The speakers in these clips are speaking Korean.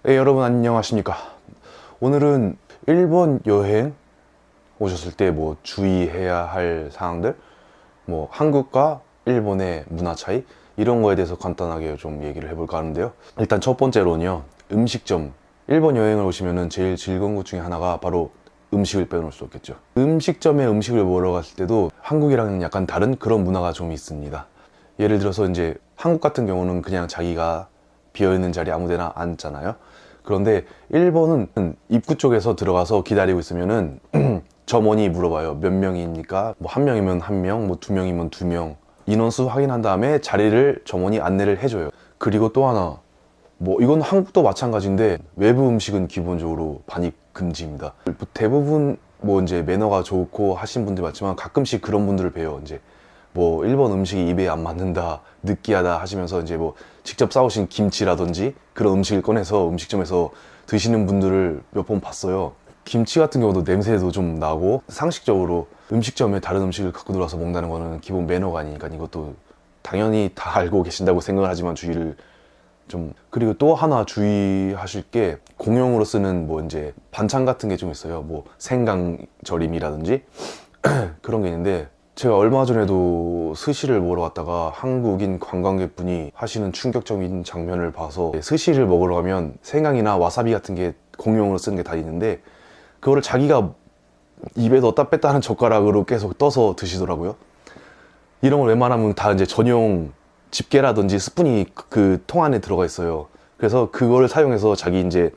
네, 여러분 안녕하십니까. 오늘은 일본 여행 오셨을 때 뭐 주의해야 할 사항들, 뭐 한국과 일본의 문화 차이, 이런 거에 대해서 간단하게 좀 얘기를 해볼까 하는데요. 일단 첫 번째로는요, 음식점. 일본 여행을 오시면은 제일 즐거운 것 중에 하나가 바로 음식을 빼놓을 수 없겠죠. 음식점에 음식을 먹으러 갔을 때도 한국이랑은 약간 다른 그런 문화가 좀 있습니다. 예를 들어서 이제 한국 같은 경우는 그냥 자기가 비어있는 자리에 아무데나 앉잖아요. 그런데 일본은 입구 쪽에서 들어가서 기다리고 있으면은 점원이 물어봐요. 몇 명입니까? 뭐 한 명이면 한 명, 뭐 두 명이면 두 명. 인원수 확인한 다음에 자리를 점원이 안내를 해줘요. 그리고 또 하나, 뭐 이건 한국도 마찬가지인데 외부 음식은 기본적으로 반입 금지입니다. 대부분 뭐 이제 매너가 좋고 하신 분들 많지만 가끔씩 그런 분들을 봬요. 이제 뭐 일본 음식이 입에 안 맞는다, 느끼하다 하시면서 이제 뭐 직접 싸우신 김치라든지 그런 음식을 꺼내서 음식점에서 드시는 분들을 몇 번 봤어요. 김치 같은 경우도 냄새도 좀 나고, 상식적으로 음식점에 다른 음식을 갖고 들어와서 먹는다는 거는 기본 매너가 아니니까 이것도 당연히 다 알고 계신다고 생각을 하지만 주의를 좀. 그리고 또 하나 주의하실 게, 공용으로 쓰는 뭐 이제 반찬 같은 게 좀 있어요. 뭐 생강절임이라든지 그런 게 있는데, 제가 얼마 전에도 스시를 먹으러 갔다가 한국인 관광객분이 하시는 충격적인 장면을 봐서, 스시를 먹으러 가면 생강이나 와사비 같은 게 공용으로 쓰는 게 다 있는데 그거를 자기가 입에 넣었다 뺐다 하는 젓가락으로 계속 떠서 드시더라고요. 이런 걸 웬만하면 다 이제 전용 집게라든지 스푼이 그 통 안에 들어가 있어요. 그래서 그거를 사용해서 자기 이제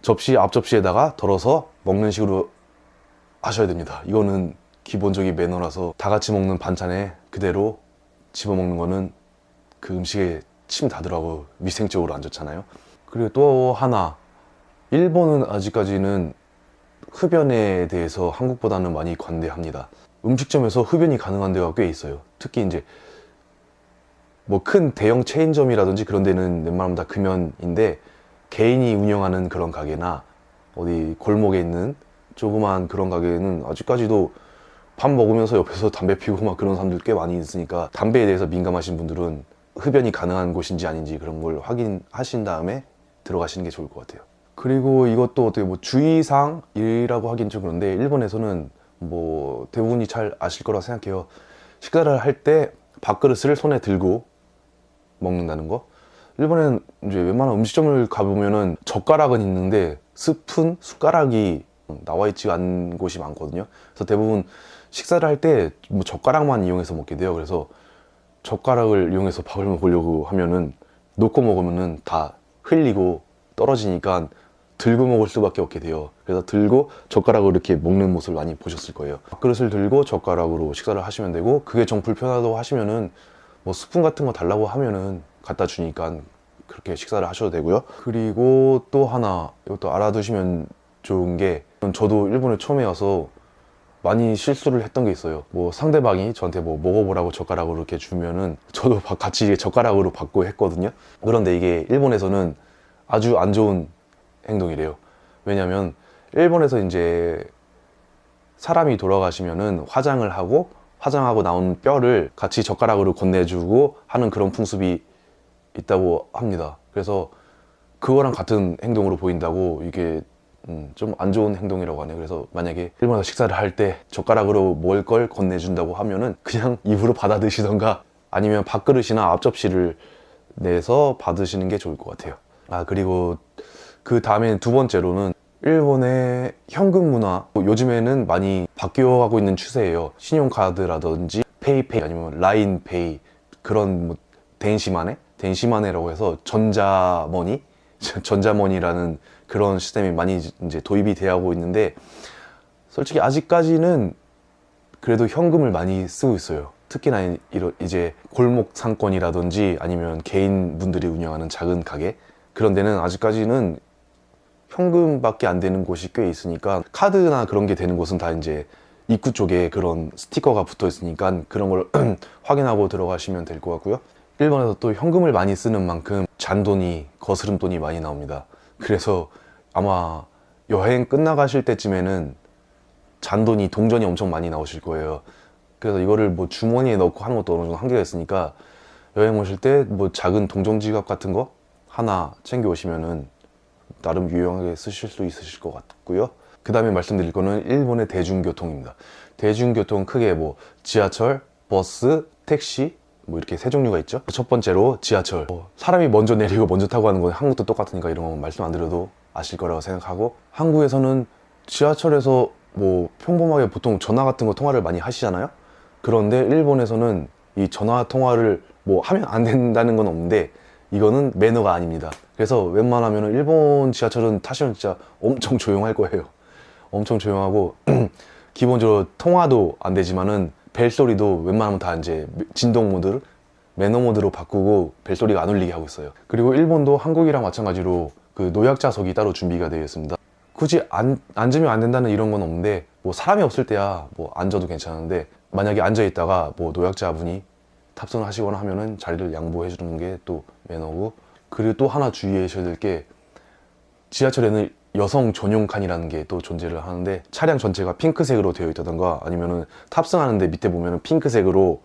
접시 앞접시에다가 덜어서 먹는 식으로 하셔야 됩니다. 이거는 기본적인 매너라서, 다 같이 먹는 반찬에 그대로 집어먹는 거는 그 음식에 침 닿더라고. 위생적으로 안 좋잖아요. 그리고 또 하나, 일본은 아직까지는 흡연에 대해서 한국보다는 많이 관대합니다. 음식점에서 흡연이 가능한 데가 꽤 있어요. 특히 이제 뭐 큰 대형 체인점이라든지 그런 데는 웬만하면 다 금연인데, 개인이 운영하는 그런 가게나 어디 골목에 있는 조그만 그런 가게는 아직까지도 밥 먹으면서 옆에서 담배 피우고 막 그런 사람들 꽤 많이 있으니까, 담배에 대해서 민감하신 분들은 흡연이 가능한 곳인지 아닌지 그런 걸 확인하신 다음에 들어가시는 게 좋을 것 같아요. 그리고 이것도 어떻게 뭐 주의사항이라고 하긴 좀 그런데, 일본에서는 뭐 대부분이 잘 아실 거라 생각해요. 식사를 할 때 밥그릇을 손에 들고 먹는다는 거. 일본에는 이제 웬만한 음식점을 가보면은 젓가락은 있는데 스푼, 숟가락이 나와 있지 않은 곳이 많거든요. 그래서 대부분 식사를 할 때 뭐 젓가락만 이용해서 먹게 돼요. 그래서 젓가락을 이용해서 밥을 먹으려고 하면은, 놓고 먹으면은 다 흘리고 떨어지니까 들고 먹을 수밖에 없게 돼요. 그래서 들고 젓가락으로 이렇게 먹는 모습을 많이 보셨을 거예요. 그릇을 들고 젓가락으로 식사를 하시면 되고, 그게 정 불편하다고 하시면은 뭐 스푼 같은 거 달라고 하면은 갖다 주니까 그렇게 식사를 하셔도 되고요. 그리고 또 하나, 이것도 알아두시면 좋은 게, 저도 일본에 처음에 와서 많이 실수를 했던 게 있어요. 뭐 상대방이 저한테 뭐 먹어보라고 젓가락으로 이렇게 주면은 저도 같이 젓가락으로 받고 했거든요. 그런데 이게 일본에서는 아주 안 좋은 행동이래요. 왜냐면 일본에서 이제 사람이 돌아가시면은 화장하고 나온 뼈를 같이 젓가락으로 건네주고 하는 그런 풍습이 있다고 합니다. 그래서 그거랑 같은 행동으로 보인다고, 이게 좀 안 좋은 행동이라고 하네요. 그래서 만약에 일본에서 식사를 할 때 젓가락으로 먹을 걸 건네준다고 하면은 그냥 입으로 받아 드시던가, 아니면 밥그릇이나 앞접시를 내서 받으시는 게 좋을 것 같아요. 그리고 그 다음에 두 번째로는, 일본의 현금 문화, 요즘에는 많이 바뀌어가고 있는 추세예요. 신용카드라든지 페이페이 아니면 라인페이, 그런 뭐 덴시마네라고 해서 전자머니라는 그런 시스템이 많이 이제 도입이 되어 있는데, 솔직히 아직까지는 그래도 현금을 많이 쓰고 있어요. 특히나 이제 골목 상권이라든지 아니면 개인분들이 운영하는 작은 가게, 그런 데는 아직까지는 현금밖에 안 되는 곳이 꽤 있으니까, 카드나 그런 게 되는 곳은 다 이제 입구 쪽에 그런 스티커가 붙어 있으니까 그런 걸 확인하고 들어가시면 될 것 같고요. 일본에서 또 현금을 많이 쓰는 만큼 잔돈이, 거스름돈이 많이 나옵니다. 그래서 아마 여행 끝나가실 때쯤에는 잔돈이, 동전이 엄청 많이 나오실 거예요. 그래서 이거를 뭐 주머니에 넣고 하는 것도 어느 정도 한계가 있으니까, 여행 오실 때 뭐 작은 동전 지갑 같은 거 하나 챙겨 오시면은 나름 유용하게 쓰실 수 있으실 것 같고요. 그 다음에 말씀드릴 거는 일본의 대중교통입니다. 대중교통 크게 뭐 지하철, 버스, 택시 뭐 이렇게 세 종류가 있죠. 첫 번째로 지하철. 사람이 먼저 내리고 먼저 타고 하는 건 한국도 똑같으니까 이런 건 말씀 안 드려도 아실 거라고 생각하고, 한국에서는 지하철에서 뭐 평범하게 보통 전화 같은 거 통화를 많이 하시잖아요. 그런데 일본에서는 이 전화 통화를 뭐 하면 안 된다는 건 없는데 이거는 매너가 아닙니다. 그래서 웬만하면 일본 지하철은 타시면 진짜 엄청 조용할 거예요. 엄청 조용하고 기본적으로 통화도 안 되지만은 벨소리도 웬만하면 다 이제 진동 모드, 매너 모드로 바꾸고 벨소리가 안 울리게 하고 있어요. 그리고 일본도 한국이랑 마찬가지로 그 노약자석이 따로 준비가 되어 있습니다. 굳이 앉으면 안 된다는 이런 건 없는데 뭐 사람이 없을 때야 뭐 앉아도 괜찮은데, 만약에 앉아 있다가 뭐 노약자분이 탑승을 하시거나 하면은 자리를 양보해 주는 게 또 매너고, 그리고 또 하나 주의하셔야 될 게 지하철에는 여성 전용 칸이라는 게 또 존재를 하는데, 차량 전체가 핑크색으로 되어 있다던가 아니면은 탑승하는데 밑에 보면은 핑크색으로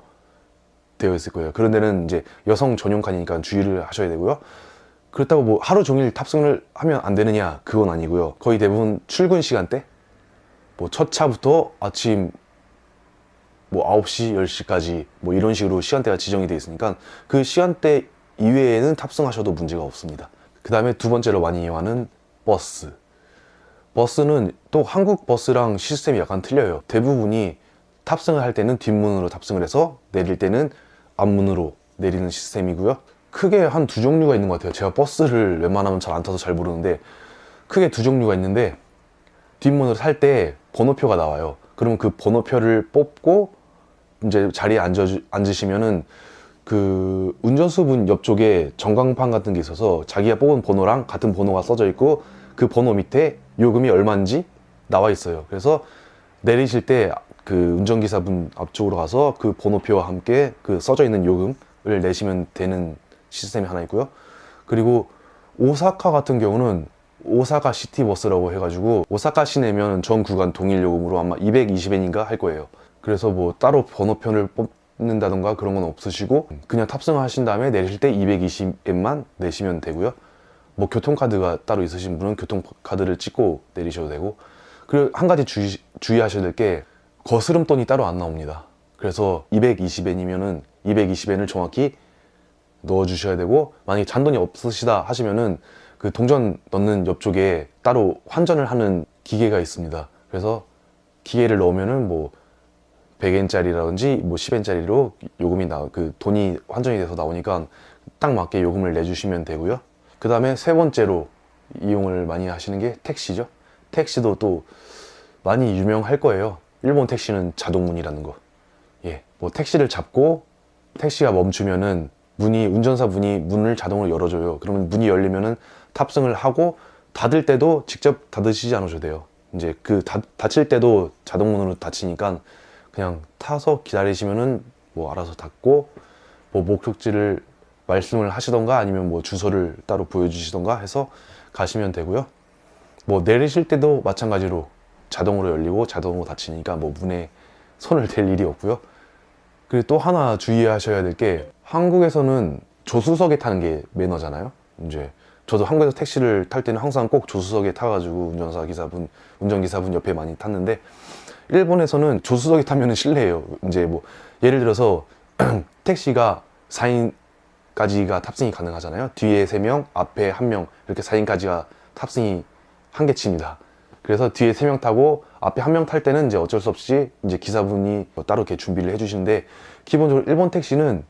되어 있을 거예요. 그런 데는 이제 여성 전용 칸이니까 주의를 하셔야 되고요. 그렇다고 뭐 하루 종일 탑승을 하면 안 되느냐, 그건 아니고요. 거의 대부분 출근 시간대, 뭐 첫 차부터 아침 뭐 9시, 10시까지 뭐 이런 식으로 시간대가 지정이 되어 있으니까 그 시간대 이외에는 탑승하셔도 문제가 없습니다. 그 다음에 두 번째로 많이 이용하는 버스. 버스는 또 한국 버스랑 시스템이 약간 틀려요. 대부분이 탑승을 할 때는 뒷문으로 탑승을 해서 내릴 때는 앞문으로 내리는 시스템이고요. 크게 한 두 종류가 있는 것 같아요. 제가 버스를 웬만하면 잘 안 타서 잘 모르는데 크게 두 종류가 있는데, 뒷문으로 탈 때 번호표가 나와요. 그러면 그 번호표를 뽑고 이제 자리에 앉으시면은 그 운전수분 옆쪽에 전광판 같은 게 있어서 자기가 뽑은 번호랑 같은 번호가 써져 있고 그 번호 밑에 요금이 얼마인지 나와 있어요. 그래서 내리실 때 그 운전기사분 앞쪽으로 가서 그 번호표와 함께 그 써져 있는 요금을 내시면 되는 시스템이 하나 있고요. 그리고 오사카 같은 경우는 오사카 시티버스라고 해가지고 오사카 시내면 전 구간 동일 요금으로 아마 220엔인가 할 거예요. 그래서 뭐 따로 번호편을 뽑는다던가 그런 건 없으시고 그냥 탑승하신 다음에 내리실 때 220엔만 내시면 되고요. 뭐 교통카드가 따로 있으신 분은 교통카드를 찍고 내리셔도 되고, 그리고 한 가지 주의하셔야 될 게 거스름돈이 따로 안 나옵니다. 그래서 220엔이면은 220엔을 정확히 넣어 주셔야 되고, 만약에 잔돈이 없으시다 하시면은 그 동전 넣는 옆쪽에 따로 환전을 하는 기계가 있습니다. 그래서 기계를 넣으면은 뭐 100엔짜리라든지 뭐 10엔짜리로 요금이 그 돈이 환전이 돼서 나오니까 딱 맞게 요금을 내주시면 되고요. 그 다음에 세 번째로 이용을 많이 하시는 게 택시죠. 택시도 또 많이 유명할 거예요. 일본 택시는 자동문이라는 거. 예, 뭐 택시를 잡고 택시가 멈추면은 운전사분이 문을 자동으로 열어줘요. 그러면 문이 열리면은 탑승을 하고, 닫을 때도 직접 닫으시지 않으셔도 돼요. 이제 그 닫힐 때도 자동문으로 닫히니까 그냥 타서 기다리시면은 뭐 알아서 닫고, 뭐 목적지를 말씀을 하시던가 아니면 뭐 주소를 따로 보여주시던가 해서 가시면 되고요. 뭐 내리실 때도 마찬가지로 자동으로 열리고 자동으로 닫히니까 뭐 문에 손을 댈 일이 없고요. 그리고 또 하나 주의하셔야 될 게, 한국에서는 조수석에 타는 게 매너잖아요. 이제 저도 한국에서 택시를 탈 때는 항상 꼭 조수석에 타가지고 운전기사분 옆에 많이 탔는데, 일본에서는 조수석에 타면은 실례예요. 이제 뭐 예를 들어서 택시가 4인까지가 탑승이 가능하잖아요. 뒤에 3명, 앞에 1명, 이렇게 4인까지가 탑승이 한계치입니다. 그래서 뒤에 3명 타고 앞에 1명 탈 때는 이제 어쩔 수 없이 이제 기사분이 따로 이렇게 준비를 해주시는데, 기본적으로 일본 택시는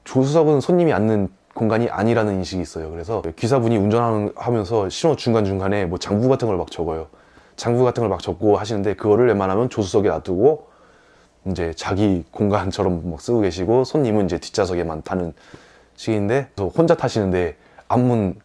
조수석은 손님이 앉는 공간이 아니라는 인식이 있어요. 그래서 기사분이 운전하면서 신호 중간중간에 뭐 장부 같은 걸 막 적어요. 장부 같은 걸 막 적고 하시는데, 그거를 웬만하면 조수석에 놔두고 이제 자기 공간처럼 막 쓰고 계시고, 손님은 이제 뒷좌석에만 타는 식인데, 그래서 혼자 타시는데 앞문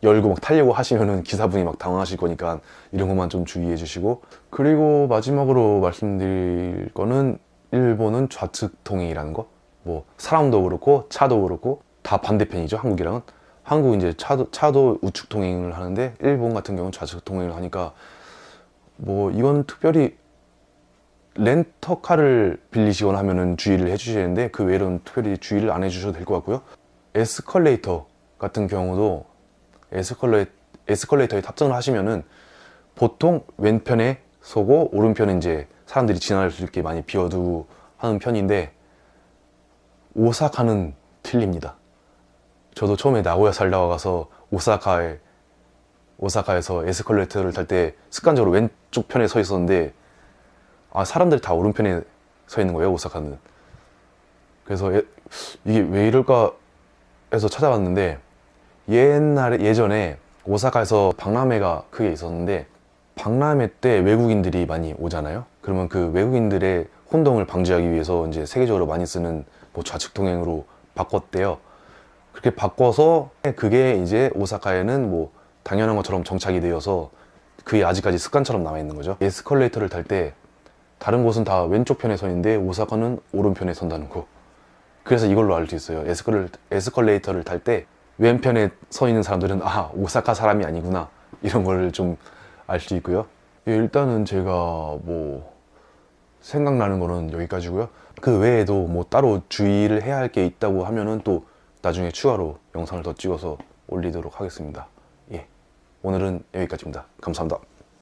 열고 막 타려고 하시면은 기사분이 막 당황하실 거니까 이런 것만 좀 주의해 주시고. 그리고 마지막으로 말씀드릴 거는 일본은 좌측 통행이라는 거. 뭐 사람도 그렇고 차도 그렇고 다 반대편이죠. 한국이랑은. 한국은 이제 차도 우측 통행을 하는데 일본 같은 경우는 좌측 통행을 하니까, 뭐 이건 특별히 렌터카를 빌리시거나 하면은 주의를 해주셔야 되는데 그 외에는 특별히 주의를 안 해주셔도 될 것 같고요. 에스컬레이터 같은 경우도 에스컬레이터에 탑승을 하시면은 보통 왼편에 서고 오른편에 이제 사람들이 지나갈 수 있게 많이 비워두고 하는 편인데 오사카는 틀립니다. 저도 처음에 나고야 살다 와서 오사카에서 에스컬레이터를 탈 때 습관적으로 왼쪽 편에 서 있었는데 사람들이 다 오른편에 서 있는 거예요, 오사카는. 그래서 이게 왜 이럴까 해서 찾아봤는데 예전에 오사카에서 박람회가 크게 있었는데 박람회 때 외국인들이 많이 오잖아요. 그러면 그 외국인들의 혼동을 방지하기 위해서 이제 세계적으로 많이 쓰는 뭐 좌측 통행으로 바꿨대요. 그렇게 바꿔서 그게 이제 오사카에는 뭐 당연한 것처럼 정착이 되어서 그게 아직까지 습관처럼 남아 있는 거죠. 에스컬레이터를 탈 때 다른 곳은 다 왼쪽 편에 서 있는데 오사카는 오른편에 선다는 거. 그래서 이걸로 알 수 있어요. 에스컬레이터를 탈 때 왼편에 서 있는 사람들은 오사카 사람이 아니구나, 이런 걸 좀 알 수 있고요. 일단은 제가 뭐 생각나는 거는 여기까지고요. 그 외에도 뭐 따로 주의를 해야 할 게 있다고 하면은 또 나중에 추가로 영상을 더 찍어서 올리도록 하겠습니다. 오늘은 여기까지입니다. 감사합니다.